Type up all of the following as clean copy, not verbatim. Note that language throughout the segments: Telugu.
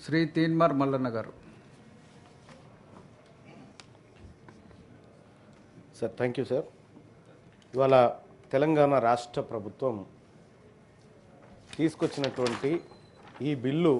Shri Teenmar Mallanna garu. Sir thank you sir. ఇవాళ తెలంగాణ రాష్ట్ర ప్రభుత్వం తీసుకొచ్చినటువంటి ఈ బిల్లు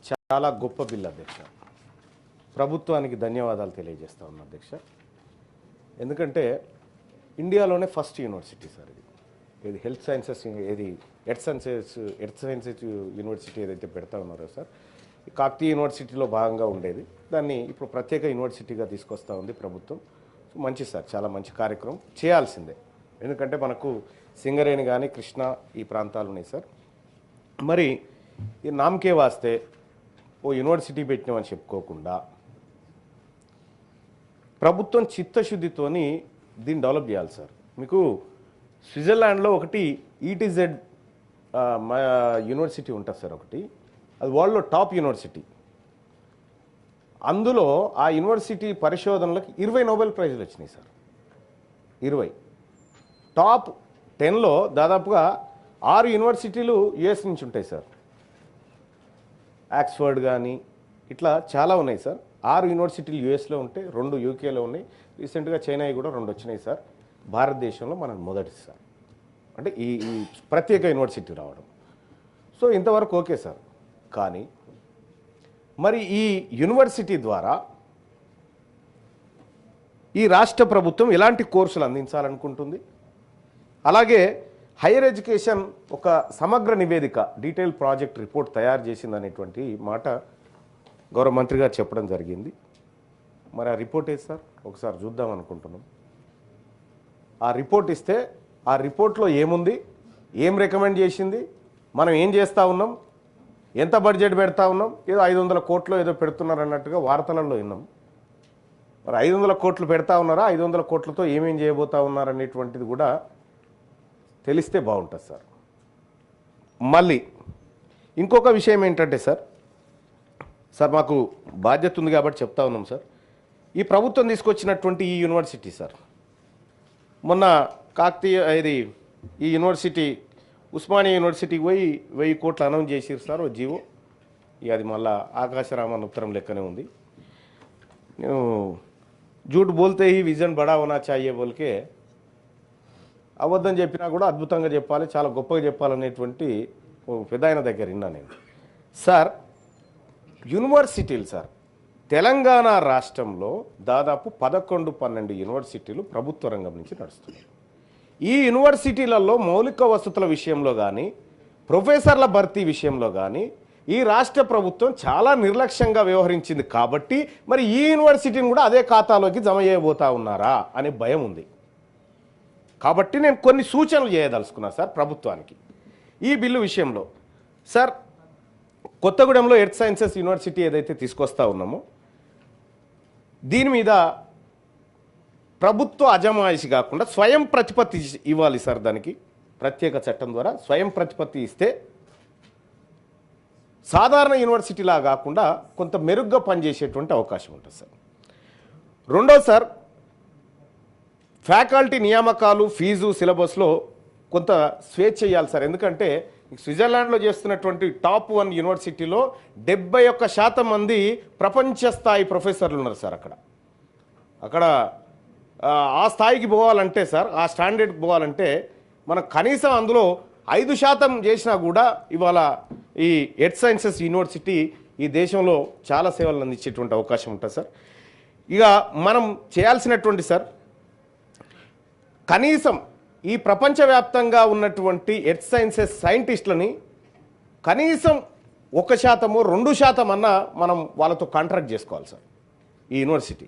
చాలా గొప్ప బిల్లు అధ్యక్ష. ప్రభుత్వానికి ధన్యవాదాలు తెలియజేస్తా ఉన్నా అధ్యక్ష. ఎందుకంటే ఇండియాలోనే ఫస్ట్ యూనివర్సిటీ సార్ ఇది health sciences earth sciences university ఏదైతే పెడతా ఉన్నారో సార్, కాకతీయ యూనివర్సిటీలో భాగంగా ఉండేది, దాన్ని ఇప్పుడు ప్రత్యేక యూనివర్సిటీగా తీసుకొస్తా ఉంది ప్రభుత్వం. మంచి సార్, చాలా మంచి కార్యక్రమం, చేయాల్సిందే. ఎందుకంటే మనకు సింగరేణి కానీ కృష్ణ ఈ ప్రాంతాలు ఉన్నాయి సార్. మరి ఈ నామకే వాస్తే ఓ యూనివర్సిటీ పెట్టినామని చెప్పుకోకుండా ప్రభుత్వం చిత్తశుద్ధితోని దీన్ని డెవలప్ చేయాలి సార్. మీకు స్విట్జర్లాండ్లో ఒకటి ఈటీజెడ్ యూనివర్సిటీ ఉంటుంది సార్, ఒకటి అది వరల్డ్లో టాప్ యూనివర్సిటీ. అందులో ఆ యూనివర్సిటీ పరిశోధనలకు 20 నోబెల్ ప్రైజులు వచ్చినాయి సార్. 20 టాప్ 10లో దాదాపుగా 6 యూనివర్సిటీలు యుఎస్ నుంచి ఉంటాయి సార్. ఆక్స్ఫర్డ్ కానీ ఇట్లా చాలా ఉన్నాయి సార్. 6 యూనివర్సిటీలు యుఎస్లో ఉంటే 2 యూకేలో ఉన్నాయి. రీసెంట్గా చైనా కూడా 2 వచ్చినాయి సార్. భారతదేశంలో మనం మొదటి సార్, అంటే ఈ ప్రత్యేక యూనివర్సిటీ రావడం. సో ఇంతవరకు ఓకే సార్. కానీ మరి ఈ యూనివర్సిటీ ద్వారా ఈ రాష్ట్ర ప్రభుత్వం ఎలాంటి కోర్సులు అందించాలనుకుంటుంది, అలాగే హైయర్ ఎడ్యుకేషన్ ఒక సమగ్ర నివేదిక డీటెయిల్ ప్రాజెక్ట్ రిపోర్ట్ తయారు చేసిందనేటువంటి మాట గౌరవ మంత్రి గారు చెప్పడం జరిగింది. మరి ఆ రిపోర్ట్ ఏది సార్, ఒకసారి చూద్దాం అనుకుంటున్నాం. ఆ రిపోర్ట్ ఇస్తే ఆ రిపోర్ట్లో ఏముంది, ఏం రికమెండ్ చేసింది, మనం ఏం చేస్తూ ఉన్నాం, ఎంత బడ్జెట్ పెడతా ఉన్నాం, ఏదో 500 కోట్లు ఏదో పెడుతున్నారు అన్నట్టుగా వార్తలలో విన్నాం. మరి 500 కోట్లు పెడతా ఉన్నారా, 500 కోట్లతో ఏమేం చేయబోతా ఉన్నారనేటువంటిది కూడా తెలిస్తే బాగుంటుంది సార్. మళ్ళీ ఇంకొక విషయం ఏంటంటే సార్ మాకు బాధ్యత ఉంది కాబట్టి చెప్తా ఉన్నాం సార్. ఈ ప్రభుత్వం తీసుకొచ్చినటువంటి ఈ యూనివర్సిటీ సార్, మొన్న కాకతీయ ఈ యూనివర్సిటీ ఉస్మానియా యూనివర్సిటీకి పోయి 1000 కోట్లు అనౌన్స్ చేసిరు సార్ ఓ జీవో. ఇక అది మళ్ళా ఆకాశరామన్ ఉత్తరం లెక్కనే ఉంది. నేను జూట్ బోల్తే ఈ విజన్ బడా హోనా చాయే బోల్కే, అబద్ధం చెప్పినా కూడా అద్భుతంగా చెప్పాలి, చాలా గొప్పగా చెప్పాలనేటువంటి పెద్ద ఆయన దగ్గర విన్నా నేను సార్. యూనివర్సిటీలు సార్ తెలంగాణ రాష్ట్రంలో దాదాపు 11-12 యూనివర్సిటీలు ప్రభుత్వ రంగం నుంచి నడుస్తున్నాయి. ఈ యూనివర్సిటీలలో మౌలిక వసతుల విషయంలో కానీ ప్రొఫెసర్ల భర్తీ విషయంలో కానీ ఈ రాష్ట్ర ప్రభుత్వం చాలా నిర్లక్ష్యంగా వ్యవహరించింది. కాబట్టి మరి ఈ యూనివర్సిటీని కూడా అదే ఖాతాలోకి జమ చేయబోతా ఉన్నారా అనే భయం ఉంది. కాబట్టి నేను కొన్ని సూచనలు చేయదలుచుకున్నా సార్ ప్రభుత్వానికి ఈ బిల్లు విషయంలో. సార్ కొత్తగూడెంలో ఎర్త్ సైన్సెస్ యూనివర్సిటీ ఏదైతే తీసుకొస్తా ఉన్నామో దీని మీద ప్రభుత్వ అజమాయిషి కాకుండా స్వయం ప్రతిపత్తి ఇవ్వాలి సార్. దానికి ప్రత్యేక చట్టం ద్వారా స్వయం ప్రతిపత్తి ఇస్తే సాధారణ యూనివర్సిటీలా కాకుండా కొంత మెరుగ్గా పనిచేసేటువంటి అవకాశం ఉంటుంది సార్. రెండో సార్, ఫ్యాకల్టీ నియామకాలు, ఫీజు, సిలబస్లో కొంత స్వేచ్ఛ ఇవ్వాలి సార్. ఎందుకంటే స్విట్జర్లాండ్లో చేస్తున్నటువంటి టాప్ 1 యూనివర్సిటీలో 71% మంది ప్రపంచ స్థాయి ప్రొఫెసర్లు ఉన్నారు సార్. అక్కడ ఆ స్థాయికి పోవాలంటే సార్, ఆ స్టాండర్డ్కి పోవాలంటే మనం కనీసం అందులో 5% చేసినా కూడా ఇవాళ ఈ ఎర్త్ సైన్సెస్ యూనివర్సిటీ ఈ దేశంలో చాలా సేవలు అందించేటువంటి అవకాశం ఉంటుంది సార్. ఇక మనం చేయాల్సినటువంటి సార్, కనీసం ఈ ప్రపంచవ్యాప్తంగా ఉన్నటువంటి ఎర్త్ సైన్సెస్ సైంటిస్టులని కనీసం 1%, 2% అన్నా మనం వాళ్ళతో కాంట్రాక్ట్ చేసుకోవాలి సార్. ఈ యూనివర్సిటీ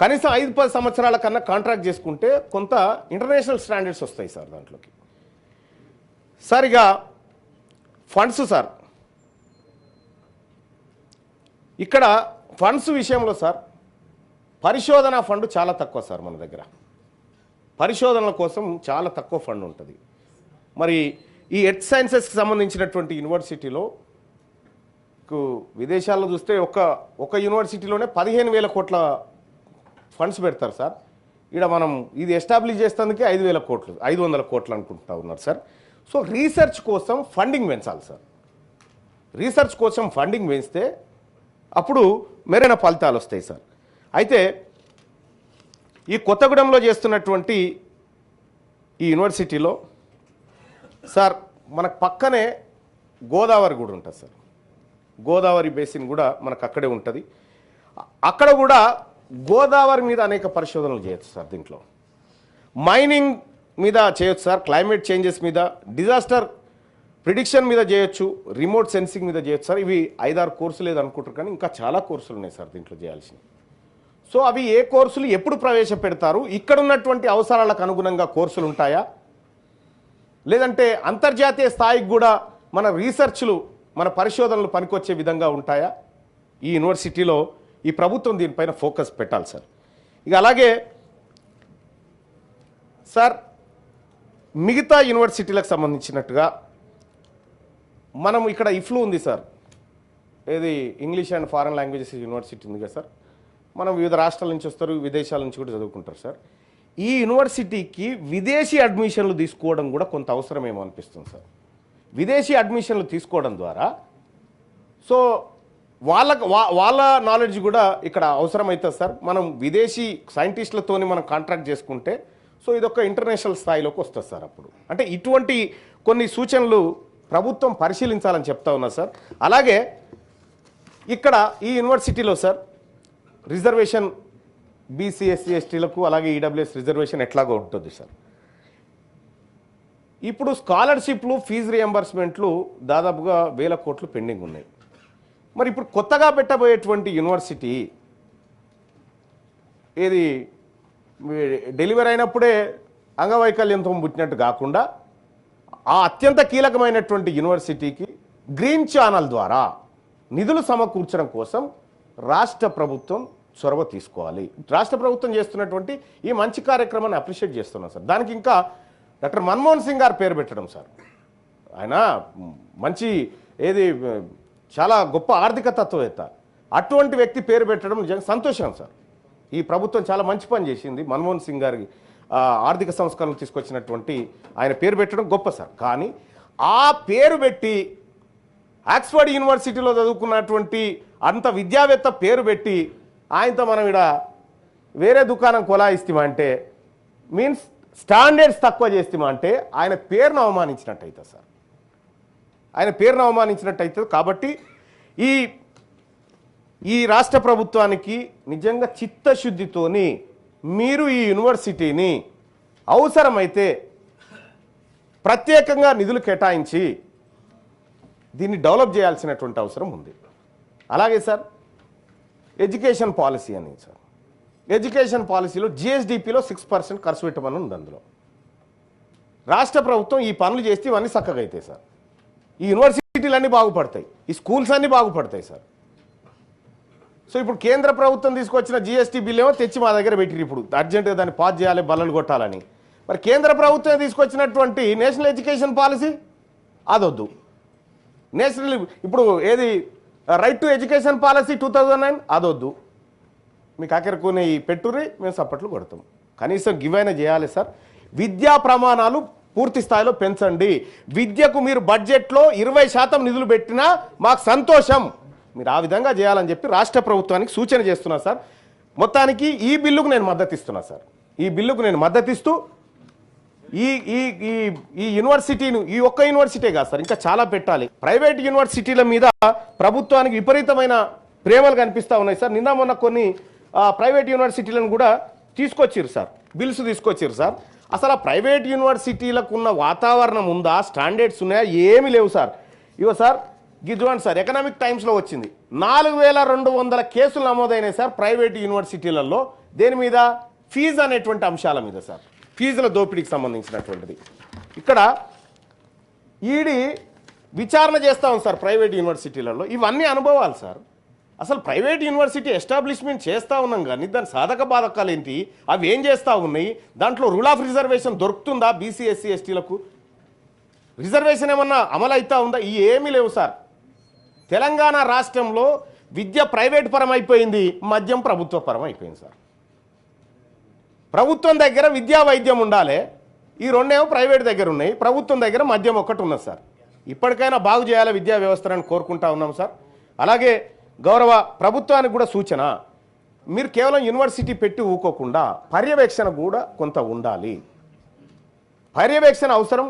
కనీసం 5-10 సంవత్సరాల కన్నా కాంట్రాక్ట్ చేసుకుంటే కొంత ఇంటర్నేషనల్ స్టాండర్డ్స్ వస్తాయి సార్ దాంట్లోకి. సార్ ఇక ఫండ్స్ సార్, ఇక్కడ ఫండ్స్ విషయంలో సార్ పరిశోధన ఫండ్ చాలా తక్కువ సార్. మన దగ్గర పరిశోధనల కోసం చాలా తక్కువ ఫండ్ ఉంటుంది. మరి ఈ ఎర్త్ సైన్సెస్కి సంబంధించినటువంటి యూనివర్సిటీలో విదేశాల్లో చూస్తే ఒక యూనివర్సిటీలోనే 15,000 కోట్ల ఫండ్స్ పెడతారు సార్. ఇక్కడ మనం ఇది ఎస్టాబ్లిష్ చేసేందుకే 500 కోట్లు అనుకుంటా ఉన్నారు సార్. సో రీసెర్చ్ కోసం ఫండింగ్ పెంచాలి సార్. రీసెర్చ్ కోసం ఫండింగ్ వేస్తే అప్పుడు మెరైన ఫలితాలు వస్తాయి సార్. అయితే ఈ కొత్తగూడెంలో చేస్తున్నటువంటి ఈ యూనివర్సిటీలో సార్ మనకు పక్కనే గోదావరి కూడా ఉంటుంది సార్. గోదావరి బేసిన్ కూడా మనకు అక్కడే ఉంటుంది. అక్కడ కూడా గోదావరి మీద అనేక పరిశోధనలు చేయొచ్చు సార్. దీంట్లో మైనింగ్ మీద చేయొచ్చు సార్, క్లైమేట్ చేంజెస్ మీద, డిజాస్టర్ ప్రిడిక్షన్ మీద చేయొచ్చు, రిమోట్ సెన్సింగ్ మీద చేయొచ్చు సార్. ఇవి 5-6 కోర్సులు లేదనుకుంటారు కానీ ఇంకా చాలా కోర్సులు ఉన్నాయి సార్ దీంట్లో చేయాల్సినవి. సో అవి ఏ కోర్సులు ఎప్పుడు ప్రవేశపెడతారు, ఇక్కడ ఉన్నటువంటి అవసరాలకు అనుగుణంగా కోర్సులు ఉంటాయా, లేదంటే అంతర్జాతీయ స్థాయికి కూడా మన రీసెర్చ్లు మన పరిశోధనలు పనికొచ్చే విధంగా ఉంటాయా, ఈ యూనివర్సిటీలో ఈ ప్రభుత్వం దీనిపైన ఫోకస్ పెట్టాలి సార్. ఇక అలాగే సార్ మిగతా యూనివర్సిటీలకు సంబంధించినట్టుగా మనం ఇక్కడ ఇఫ్లు ఉంది సార్, ఏది English and foreign languages university ఉంది కదా సార్. మనం వివిధ రాష్ట్రాల నుంచి వస్తారు, విదేశాల నుంచి కూడా చదువుకుంటారు సార్. ఈ యూనివర్సిటీకి విదేశీ అడ్మిషన్లు తీసుకోవడం కూడా కొంత అవసరమేమో అనిపిస్తుంది సార్. విదేశీ అడ్మిషన్లు తీసుకోవడం ద్వారా సో వాళ్ళ నాలెడ్జ్ కూడా ఇక్కడ అవసరమవుతుంది సార్. మనం విదేశీ సైంటిస్టులతోని మనం కాంట్రాక్ట్ చేసుకుంటే సో ఇదొక ఇంటర్నేషనల్ స్థాయిలోకి వస్తుంది సార్. అప్పుడు అంటే ఇటువంటి కొన్ని సూచనలు ప్రభుత్వం పరిశీలించాలని చెప్తా ఉన్నా సార్. అలాగే ఇక్కడ ఈ యూనివర్సిటీలో సార్ రిజర్వేషన్ బీసీ ఎస్సీ ఎస్టీలకు అలాగే ఈడబ్ల్యూఎస్ రిజర్వేషన్ ఎట్లాగో ఉంటుంది సార్. ఇప్పుడు స్కాలర్షిప్లు ఫీజు రియంబర్స్మెంట్లు దాదాపుగా 1000 కోట్లు పెండింగ్ ఉన్నాయి. మరి ఇప్పుడు కొత్తగా పెట్టబోయేటువంటి యూనివర్సిటీ ఏది డెలివరీ అయినప్పుడే అంగవైకల్యంతో పుట్టినట్టు కాకుండా ఆ అత్యంత కీలకమైనటువంటి యూనివర్సిటీకి గ్రీన్ ఛానల్ ద్వారా నిధులు సమకూర్చడం కోసం రాష్ట్ర ప్రభుత్వం చొరవ తీసుకోవాలి. రాష్ట్ర ప్రభుత్వం చేస్తున్నటువంటి ఈ మంచి కార్యక్రమాన్ని అప్రిషియేట్ చేస్తున్నాం సార్. దానికి ఇంకా డాక్టర్ మన్మోహన్ సింగ్ గారు పేరు పెట్టడం సార్. ఆయన మంచి ఏది చాలా గొప్ప ఆర్థిక తత్వవేత్త, అటువంటి వ్యక్తి పేరు పెట్టడం నిజంగా సంతోషం సార్. ఈ ప్రభుత్వం చాలా మంచి పని చేసింది. మన్మోహన్ సింగ్ గారి ఆర్థిక సంస్కరణలు తీసుకొచ్చినటువంటి ఆయన పేరు పెట్టడం గొప్ప సార్. కానీ ఆ పేరు పెట్టి ఆక్స్ఫర్డ్ యూనివర్సిటీలో చదువుకున్నటువంటి అంత విద్యావేత్త పేరు పెట్టి ఆయనతో మనం ఇక్కడ వేరే దుకాణం కొలాయిస్తామంటే మీన్స్ స్టాండర్డ్స్ తక్కువ చేస్తామంటే ఆయన పేరును అవమానించినట్టయితే సార్, ఆయన పేరును అవమానించినట్టయితే. కాబట్టి ఈ రాష్ట్ర ప్రభుత్వానికి నిజంగా చిత్తశుద్ధితోని మీరు ఈ యూనివర్సిటీని అవసరమైతే ప్రత్యేకంగా నిధులు కేటాయించి దీన్ని డెవలప్ చేయాల్సినటువంటి అవసరం ఉంది. అలాగే సార్ ఎడ్యుకేషన్ పాలసీ అని సార్, ఎడ్యుకేషన్ పాలసీలో జిఎస్డిపిలో 6% ఖర్చు పెట్టమని ఉంది. అందులో రాష్ట్ర ప్రభుత్వం ఈ పనులు చేస్తే ఇవన్నీ చక్కగా అవుతాయి సార్. ఈ యూనివర్సిటీలన్నీ బాగుపడతాయి, ఈ స్కూల్స్ అన్నీ బాగుపడతాయి సార్. సో ఇప్పుడు కేంద్ర ప్రభుత్వం తీసుకొచ్చిన జిఎస్టీ బిల్ ఏమో తెచ్చి మా దగ్గర పెట్టిరు. ఇప్పుడు అర్జెంటుగా దాన్ని పాస్ చేయాలి, బల్లలు కొట్టాలని. మరి కేంద్ర ప్రభుత్వం తీసుకొచ్చినటువంటి నేషనల్ ఎడ్యుకేషన్ పాలసీ అదొద్దు. నేషనల్ ఇప్పుడు ఏది రైట్ టు ఎడ్యుకేషన్ పాలసీ 2009 అదొద్దు. మీకు ఆఖరికొని పెట్టుర్రి మేము సప్పట్లు కొడతాం. కనీసం గివైనా చేయాలి సార్. విద్యా ప్రమాణాలు పూర్తి స్థాయిలో పెంచండి. విద్యకు మీరు బడ్జెట్లో 20% నిధులు పెట్టినా మాకు సంతోషం. మీరు ఆ విధంగా చేయాలని చెప్పి రాష్ట్ర ప్రభుత్వానికి సూచన చేస్తున్నా సార్. మొత్తానికి ఈ బిల్లుకు నేను మద్దతు ఇస్తున్నా సార్. ఈ బిల్లుకు నేను మద్దతిస్తూ ఈ యూనివర్సిటీని, ఈ ఒక్క యూనివర్సిటీ కాదు సార్, ఇంకా చాలా పెట్టాలి. ప్రైవేట్ యూనివర్సిటీల మీద ప్రభుత్వానికి విపరీతమైన ప్రేమలు కనిపిస్తూ ఉన్నాయి సార్. నిన్న మొన్న కొన్ని ప్రైవేట్ యూనివర్సిటీలను కూడా తీసుకొచ్చారు సార్, బిల్స్ తీసుకొచ్చారు సార్. అసలు ఆ ప్రైవేట్ యూనివర్సిటీలకు ఉన్న వాతావరణం ఉందా, స్టాండర్డ్స్ ఉన్నాయా, ఏమీ లేవు సార్. ఇగో సార్ చూడండి సార్, ఎకనామిక్ టైమ్స్లో వచ్చింది 4200 కేసులు నమోదైనాయి సార్ ప్రైవేట్ యూనివర్సిటీలలో. దేని మీద? ఫీజు అనేటువంటి అంశాల మీద సార్, ఫీజుల దోపిడీకి సంబంధించినటువంటిది. ఇక్కడ ఈడీ విచారణ చేస్తా ఉంది సార్ ప్రైవేట్ యూనివర్సిటీలలో. ఇవన్నీ అనుభవాలు సార్. అసలు ప్రైవేట్ యూనివర్సిటీ ఎస్టాబ్లిష్మెంట్ చేస్తూ ఉన్నాం కానీ దాని సాధక బాధకాలు ఏంటి, అవి ఏం చేస్తూ ఉన్నాయి, దాంట్లో రూల్ ఆఫ్ రిజర్వేషన్ దొరుకుతుందా, బీసీ ఎస్సీ ఎస్టీలకు రిజర్వేషన్ ఏమన్నా అమలు అవుతా ఉందా, ఇవి ఏమీ లేవు సార్. తెలంగాణ రాష్ట్రంలో విద్య ప్రైవేట్ పరం అయిపోయింది, మద్యం ప్రభుత్వ పరం అయిపోయింది సార్. ప్రభుత్వం దగ్గర విద్యా వైద్యం ఉండాలి, ఈ రెండేమో ప్రైవేట్ దగ్గర ఉన్నాయి, ప్రభుత్వం దగ్గర మద్యం ఒక్కటి ఉన్నది సార్. ఇప్పటికైనా బాగు చేయాలి విద్యా వ్యవస్థను కోరుకుంటా ఉన్నాం సార్. అలాగే గౌరవ ప్రభుత్వానికి కూడా సూచన, మీరు కేవలం యూనివర్సిటీ పెట్టి ఊకోకుండా పర్యవేక్షణ కూడా కొంత ఉండాలి. పర్యవేక్షణ అవసరం.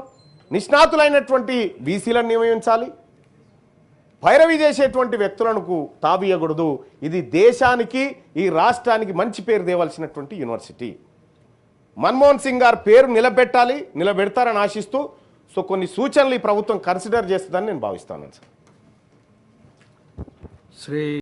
నిష్ణాతులైనటువంటి వీసీలను నియమించాలి. పైరవి చేసేటువంటి వ్యక్తులకు తాబియకూడదు. ఇది దేశానికి ఈ రాష్ట్రానికి మంచి పేరు తేవాల్సినటువంటి యూనివర్సిటీ. మన్మోహన్ సింగ్ గారు పేరు నిలబెట్టాలి, నిలబెడతారని ఆశిస్తూ సో కొన్ని సూచనలు ఈ ప్రభుత్వం కన్సిడర్ చేస్తుందని నేను భావిస్తాను సార్. శ్రీ